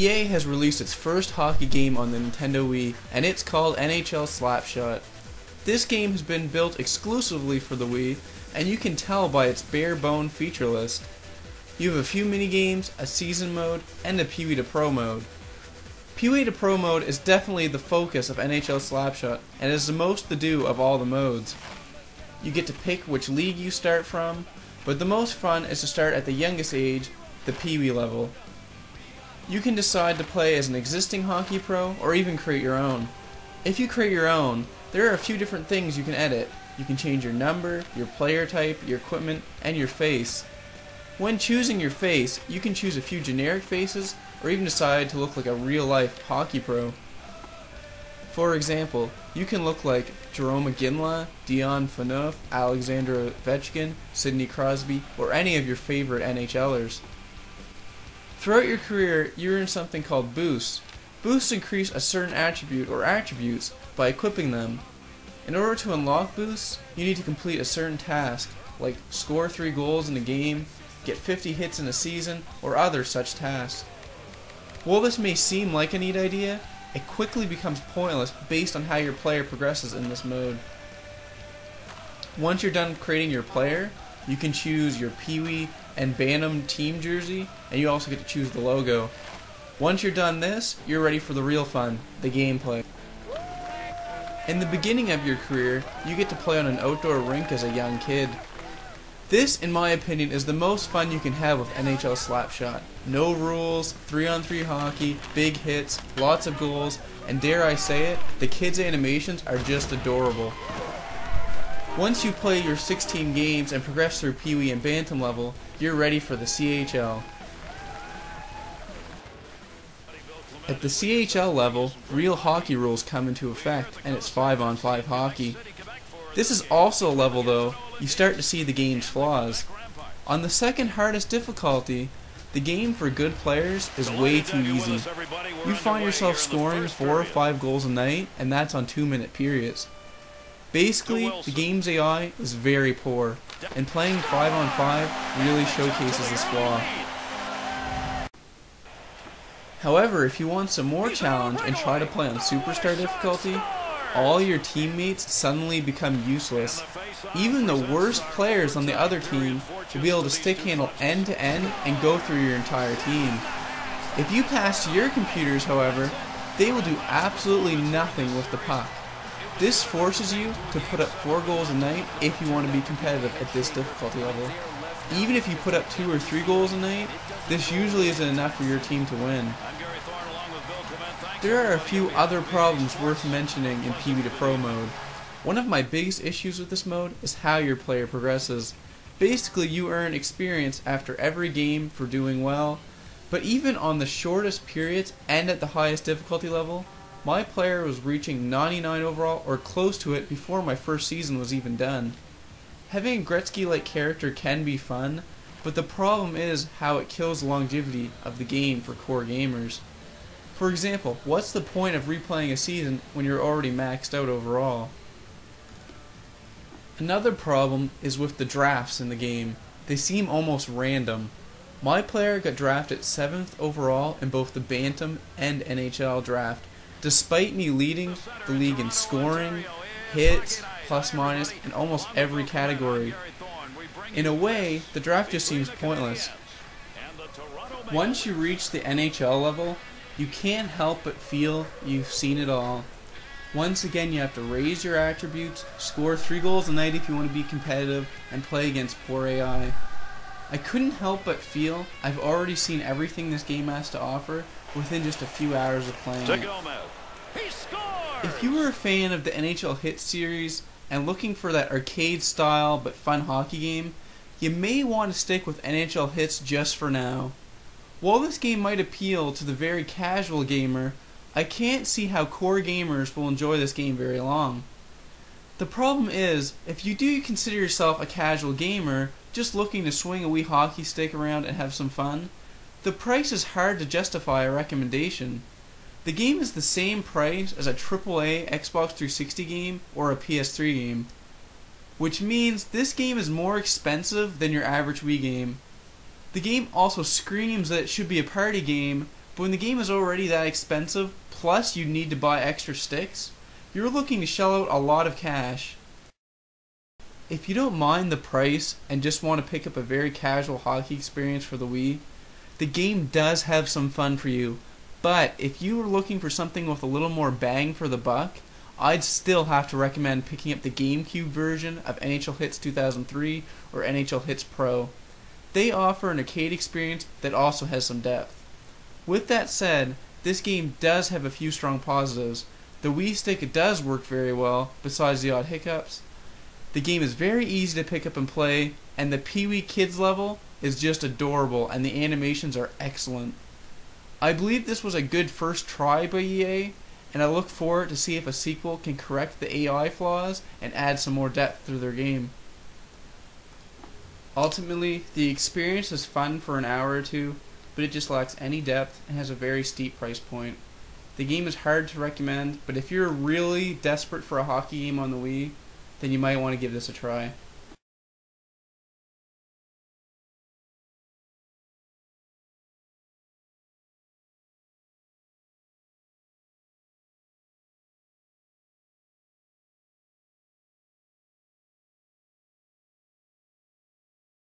EA has released its first hockey game on the Nintendo Wii, and it's called NHL Slapshot. This game has been built exclusively for the Wii, and you can tell by its bare-bone feature list. You have a few minigames, a season mode, and a Pee-wee to Pro mode. Pee-wee to Pro mode is definitely the focus of NHL Slapshot, and is the most to do of all the modes. You get to pick which league you start from, but the most fun is to start at the youngest age, the Pee-wee level. You can decide to play as an existing hockey pro, or even create your own. If you create your own, there are a few different things you can edit. You can change your number, your player type, your equipment, and your face. When choosing your face, you can choose a few generic faces, or even decide to look like a real-life hockey pro. For example, you can look like Jarome Iginla, Dion Phaneuf, Alexander Ovechkin, Sidney Crosby, or any of your favorite NHLers. Throughout your career, you earn something called boosts. Boosts increase a certain attribute or attributes by equipping them. In order to unlock boosts, you need to complete a certain task, like score 3 goals in a game, get 50 hits in a season, or other such tasks. While this may seem like a neat idea, it quickly becomes pointless based on how your player progresses in this mode. Once you're done creating your player, you can choose your Pee-wee and Bantam team jersey, and you also get to choose the logo. Once you're done this, you're ready for the real fun, the gameplay. In the beginning of your career, you get to play on an outdoor rink as a young kid. This, in my opinion, is the most fun you can have with NHL Slapshot. No rules, 3-on-3 hockey, big hits, lots of goals, and dare I say it, the kids' animations are just adorable. Once you play your 16 games and progress through Pee-wee and Bantam level, you're ready for the CHL. At the CHL level, real hockey rules come into effect, and it's 5-on-5 hockey. This is also a level, though, you start to see the game's flaws. On the second hardest difficulty, the game for good players is way too easy. You find yourself scoring 4 or 5 goals a night, and that's on 2-minute periods. Basically, the game's AI is very poor, and playing 5-on-5 really showcases this flaw. However, if you want some more challenge and try to play on Superstar difficulty, all your teammates suddenly become useless. Even the worst players on the other team will be able to stick handle end to end and go through your entire team. If you pass your computers, however, they will do absolutely nothing with the puck. This forces you to put up 4 goals a night if you want to be competitive at this difficulty level. Even if you put up 2 or 3 goals a night, this usually isn't enough for your team to win. There are a few other problems worth mentioning in Pee-wee to Pro mode. One of my biggest issues with this mode is how your player progresses. Basically, you earn experience after every game for doing well, but even on the shortest periods and at the highest difficulty level, my player was reaching 99 overall or close to it before my first season was even done. Having a Gretzky-like character can be fun, but the problem is how it kills the longevity of the game for core gamers. For example, what's the point of replaying a season when you're already maxed out overall? Another problem is with the drafts in the game. They seem almost random. My player got drafted 7th overall in both the Bantam and NHL draft, despite me leading the league in scoring, hits, plus minus, in almost every category. In a way, the draft just seems pointless. Once you reach the NHL level, you can't help but feel you've seen it all. Once again, you have to raise your attributes, score 3 goals a night if you want to be competitive, and play against poor AI. I couldn't help but feel I've already seen everything this game has to offer within just a few hours of playing it. If you were a fan of the NHL Hit series and looking for that arcade style but fun hockey game, you may want to stick with NHL Hits just for now. While this game might appeal to the very casual gamer, I can't see how core gamers will enjoy this game very long. The problem is, if you do consider yourself a casual gamer, just looking to swing a wee hockey stick around and have some fun, the price is hard to justify a recommendation. The game is the same price as a AAA Xbox 360 game or a PS3 game, which means this game is more expensive than your average Wii game. The game also screams that it should be a party game, But when the game is already that expensive, plus you need to buy extra sticks, you're looking to shell out a lot of cash. If you don't mind the price and just want to pick up a very casual hockey experience for the Wii, the game does have some fun for you. But if you are looking for something with a little more bang for the buck, I'd still have to recommend picking up the GameCube version of NHL Hitz 2003 or NHL Hitz Pro. They offer an arcade experience that also has some depth. With that said, this game does have a few strong positives. The Wii Stick does work very well, besides the odd hiccups. The game is very easy to pick up and play, and the Pee-wee Kids level is just adorable, and the animations are excellent. I believe this was a good first try by EA, and I look forward to see if a sequel can correct the AI flaws and add some more depth to their game. Ultimately, the experience is fun for an hour or two, but it just lacks any depth and has a very steep price point. The game is hard to recommend, but if you're really desperate for a hockey game on the Wii, then you might want to give this a try.